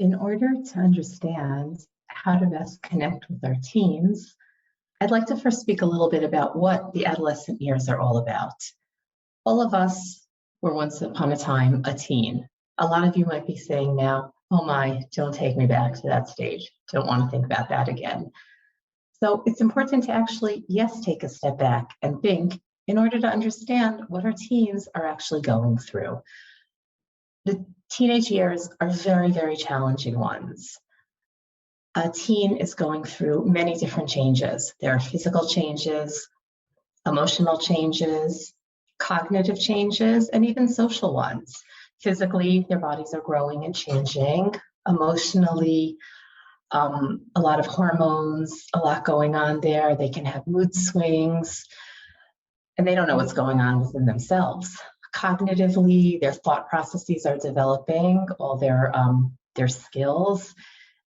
In order to understand how to best connect with our teens, I'd like to first speak a little bit about what the adolescent years are all about. All of us were once upon a time a teen. A lot of you might be saying now, oh my, don't take me back to that stage. Don't want to think about that again. So it's important to actually, yes, take a step back and think in order to understand what our teens are actually going through. The teenage years are very, very challenging ones. A teen is going through many different changes. There are physical changes, emotional changes, cognitive changes, and even social ones. Physically, their bodies are growing and changing. Emotionally, a lot of hormones, a lot going on there. They can have mood swings, and they don't know what's going on within themselves. Cognitively, their thought processes are developing, all their skills.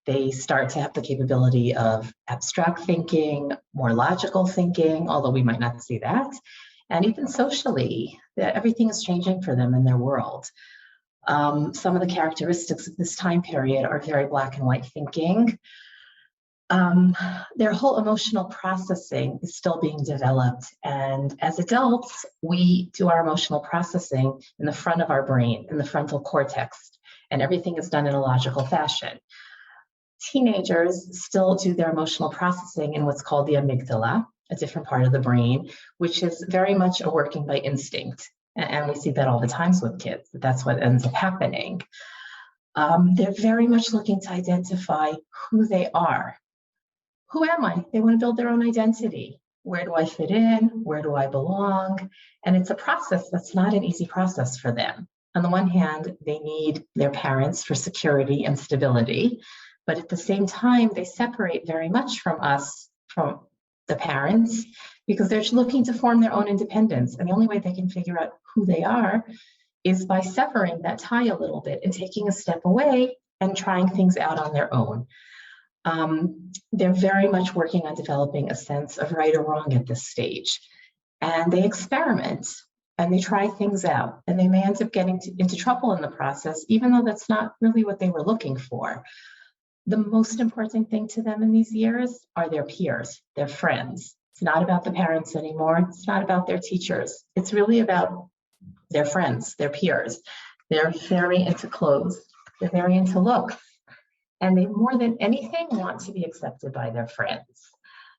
They start to have the capability of abstract thinking, more logical thinking, although we might not see that. And even socially, everything is changing for them in their world. Some of the characteristics of this time period are very black and white thinking. Their whole emotional processing is still being developed. And as adults, we do our emotional processing in the front of our brain, in the frontal cortex, and everything is done in a logical fashion. Teenagers still do their emotional processing in what's called the amygdala, a different part of the brain, which is very much a working by instinct. And we see that all the times with kids. That's what ends up happening. They're very much looking to identify who they are. Who am I? They want to build their own identity. Where do I fit in? Where do I belong? And it's a process that's not an easy process for them. On the one hand, they need their parents for security and stability. But at the same time, they separate very much from us, from the parents, because they're looking to form their own independence. And the only way they can figure out who they are is by severing that tie a little bit and taking a step away and trying things out on their own. They're very much working on developing a sense of right or wrong at this stage. And they experiment and they try things out. And they may end up getting into trouble in the process, even though that's not really what they were looking for. The most important thing to them in these years are their peers, their friends. It's not about the parents anymore. It's not about their teachers. It's really about their friends, their peers. They're very into clothes. They're very into looks. And they, more than anything, want to be accepted by their friends.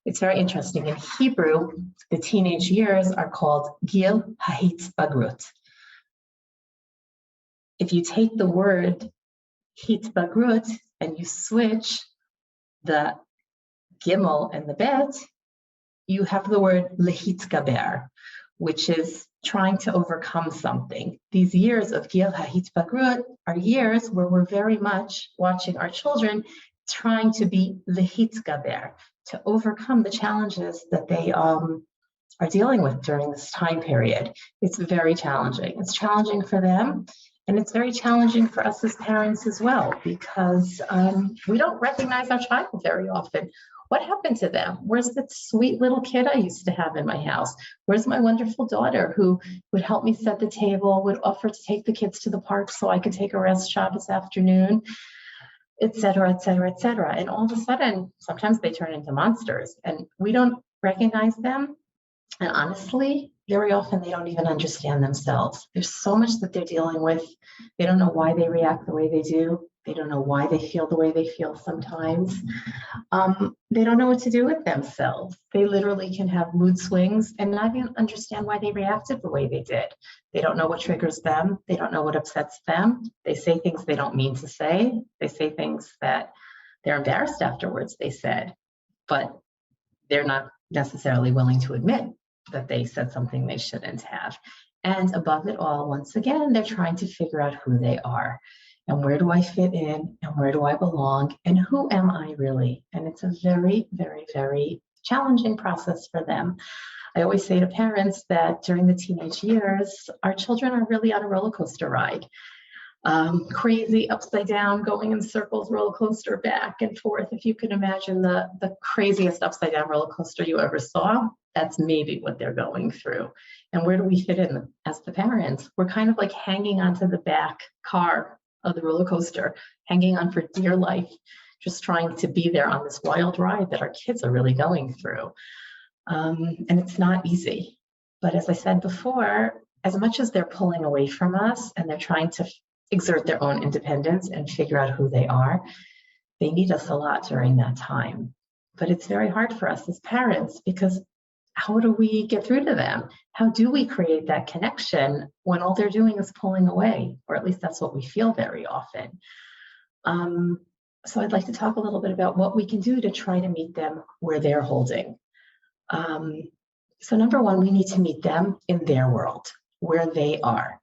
It's very interesting. In Hebrew, the teenage years are called Gil HaHitbagrut. If you take the word Hitbagrut and you switch the gimel and the bet, you have the word lehitgaber, which is trying to overcome something. These years of Gil HaHitbagrut are years where we're very much watching our children trying to be lehitgaber, to overcome the challenges that they are dealing with during this time period. It's very challenging. It's challenging for them. And it's very challenging for us as parents as well, because we don't recognize our child very often. What happened to them? Where's that sweet little kid I used to have in my house? Where's my wonderful daughter who would help me set the table, would offer to take the kids to the park so I could take a rest Shabbos afternoon, et cetera, et cetera, et cetera. And all of a sudden, sometimes they turn into monsters and we don't recognize them. And honestly, very often they don't even understand themselves. There's so much that they're dealing with. They don't know why they react the way they do. They don't know why they feel the way they feel sometimes. They don't know what to do with themselves. They literally can have mood swings and not even understand why they reacted the way they did. They don't know what triggers them. They don't know what upsets them. They say things they don't mean to say. They say things that they're embarrassed afterwards, they said, but they're not necessarily willing to admit that they said something they shouldn't have. And above it all, once again, they're trying to figure out who they are and where do I fit in and where do I belong and who am I really? And it's a very, very, very challenging process for them. I always say to parents that during the teenage years, our children are really on a roller coaster ride. Crazy, upside down, going in circles, roller coaster back and forth. If you can imagine the craziest upside down roller coaster you ever saw, that's maybe what they're going through. And where do we fit in as the parents? We're kind of like hanging onto the back car of the roller coaster, hanging on for dear life, just trying to be there on this wild ride that our kids are really going through. And it's not easy. But as I said before, as much as they're pulling away from us and they're trying to exert their own independence and figure out who they are, they need us a lot during that time. But it's very hard for us as parents, because how do we get through to them? How do we create that connection when all they're doing is pulling away? Or at least that's what we feel very often. So I'd like to talk a little bit about what we can do to try to meet them where they're holding. So number one, we need to meet them in their world, where they are.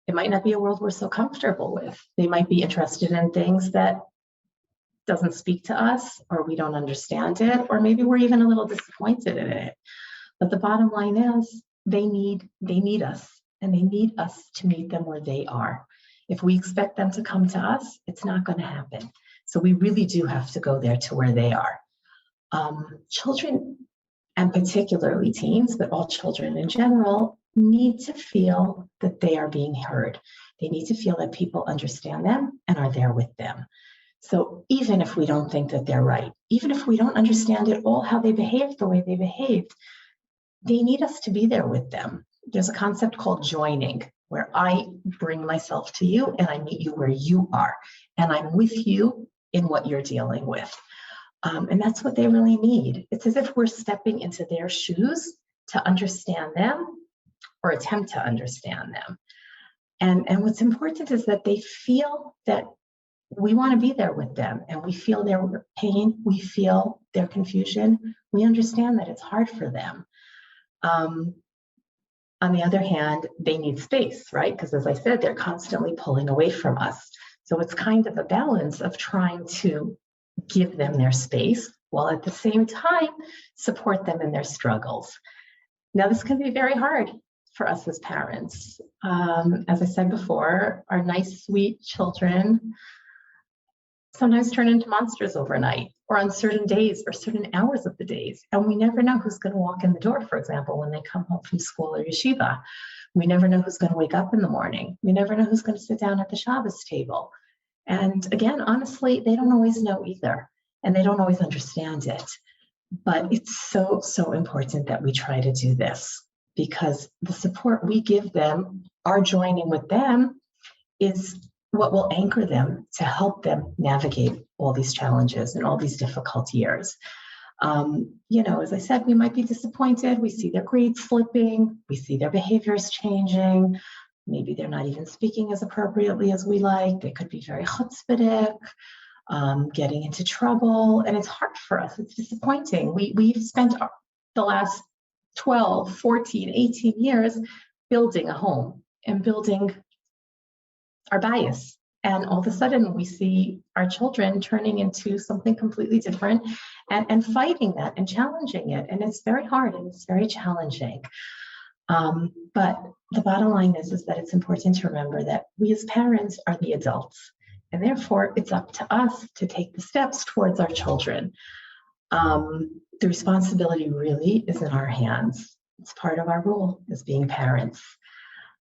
It might not be a world we're so comfortable with. They might be interested in things that doesn't speak to us, or we don't understand it, or maybe we're even a little disappointed in it. But the bottom line is they need us, and they need us to meet them where they are. If we expect them to come to us, it's not going to happen. So we really do have to go there to where they are. Children, and particularly teens, but all children in general, need to feel that they are being heard. They need to feel that people understand them and are there with them. So even if we don't think that they're right, even if we don't understand at all how they behaved the way they behaved, they need us to be there with them. There's a concept called joining, where I bring myself to you and I meet you where you are, and I'm with you in what you're dealing with. And that's what they really need. It's as if we're stepping into their shoes to understand them, or attempt to understand them. And what's important is that they feel that we want to be there with them, and we feel their pain, we feel their confusion, we understand that it's hard for them. On the other hand, they need space, right? Because as I said, they're constantly pulling away from us. So it's kind of a balance of trying to give them their space while at the same time support them in their struggles. Now, this can be very hard for us as parents. As I said before, our nice, sweet children sometimes turn into monsters overnight, or on certain days or certain hours of the days. And we never know who's going to walk in the door, for example, when they come home from school or yeshiva. We never know who's going to wake up in the morning. We never know who's going to sit down at the Shabbos table. And again, honestly, they don't always know either, and they don't always understand it. But it's so, so important that we try to do this, because the support we give them, our joining with them, is what will anchor them to help them navigate all these challenges and all these difficult years. As I said, we might be disappointed. We see their grades slipping. We see their behaviors changing. Maybe they're not even speaking as appropriately as we like. They could be very chutzpahdik, getting into trouble. And it's hard for us. It's disappointing. We've spent the last 12, 14, 18 years building a home and building our bias. And all of a sudden we see our children turning into something completely different and fighting that and challenging it. And it's very hard and it's very challenging. But the bottom line is that it's important to remember that we as parents are the adults, and therefore it's up to us to take the steps towards our children. The responsibility really is in our hands. It's part of our role as being parents.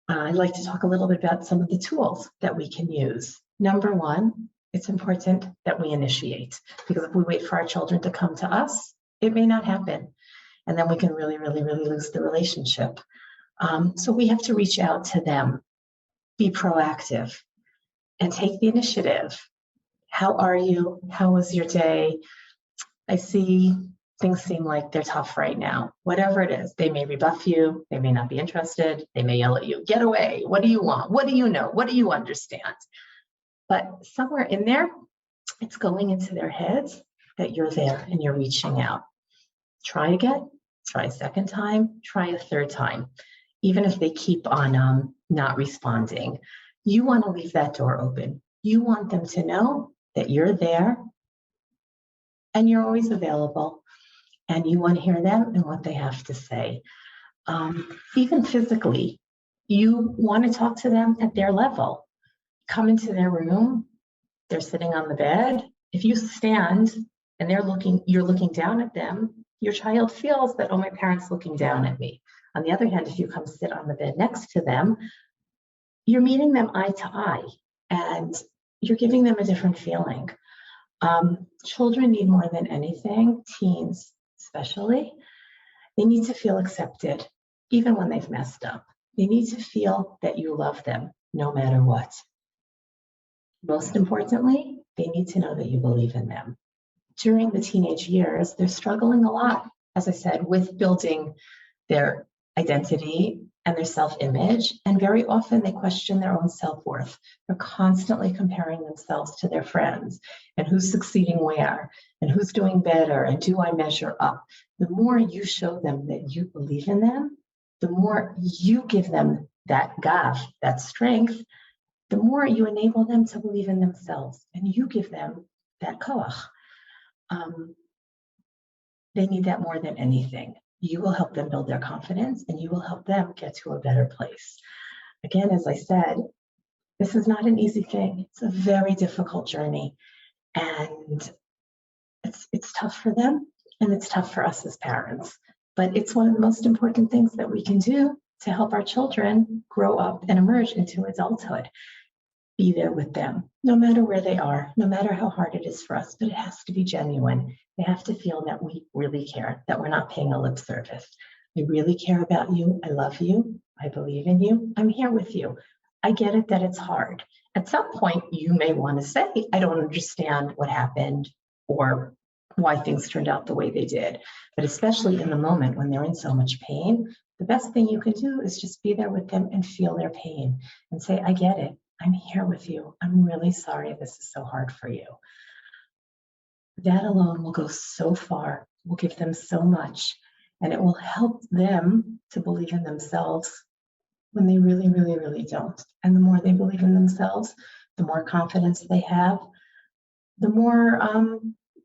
I'd like to talk a little bit about some of the tools that we can use. Number one, it's important that we initiate, because if we wait for our children to come to us, it may not happen. And then we can really, really, really lose the relationship. So we have to reach out to them, be proactive, and take the initiative. How are you? How was your day? I see things seem like they're tough right now. Whatever it is, they may rebuff you. They may not be interested. They may yell at you, get away. What do you want? What do you know? What do you understand? But somewhere in there, it's going into their heads that you're there and you're reaching out. Try again, try a second time, try a third time. Even if they keep on not responding, you want to leave that door open. You want them to know that you're there and you're always available, and you want to hear them and what they have to say. Even physically, you want to talk to them at their level. Come into their room, they're sitting on the bed. If you stand and you're looking down at them, your child feels that, oh, my parent's looking down at me. On the other hand, if you come sit on the bed next to them, you're meeting them eye to eye. and you're giving them a different feeling. Children need more than anything, teens especially, they need to feel accepted, even when they've messed up. They need to feel that you love them no matter what. Most importantly, they need to know that you believe in them. During the teenage years, they're struggling a lot, as I said, with building their identity and their self-image, and very often they question their own self-worth. They're constantly comparing themselves to their friends and who's succeeding where and who's doing better and do I measure up. The more you show them that you believe in them, the more you give them that gav, that strength, the more you enable them to believe in themselves and you give them that koach. They need that more than anything. You will help them build their confidence and you will help them get to a better place. Again, as I said, this is not an easy thing. It's a very difficult journey, and it's tough for them and it's tough for us as parents. But it's one of the most important things that we can do to help our children grow up and emerge into adulthood. Be there with them, no matter where they are, no matter how hard it is for us, but it has to be genuine. They have to feel that we really care, that we're not paying a lip service. I really care about you. I love you. I believe in you. I'm here with you. I get it that it's hard. At some point, you may want to say, I don't understand what happened or why things turned out the way they did. But especially in the moment when they're in so much pain, the best thing you can do is just be there with them and feel their pain and say, I get it. I'm here with you. I'm really sorry this is so hard for you. That alone will go so far, will give them so much, and it will help them to believe in themselves when they really, really, really don't. And the more they believe in themselves, the more confidence they have, the more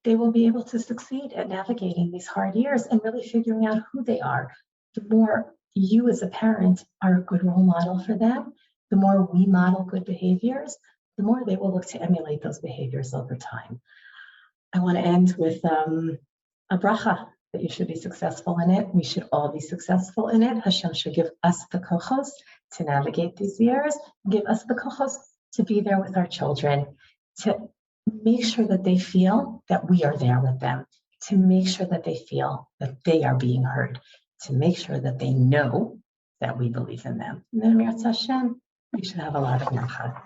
they will be able to succeed at navigating these hard years and really figuring out who they are. The more you as a parent are a good role model for them, the more we model good behaviors, the more they will look to emulate those behaviors over time. I want to end with a bracha that you should be successful in it. We should all be successful in it. Hashem should give us the kochos to navigate these years, give us the kochos to be there with our children, to make sure that they feel that we are there with them, to make sure that they feel that they are being heard, to make sure that they know that we believe in them. And then Mirz Hashem, we should have a lot of bracha.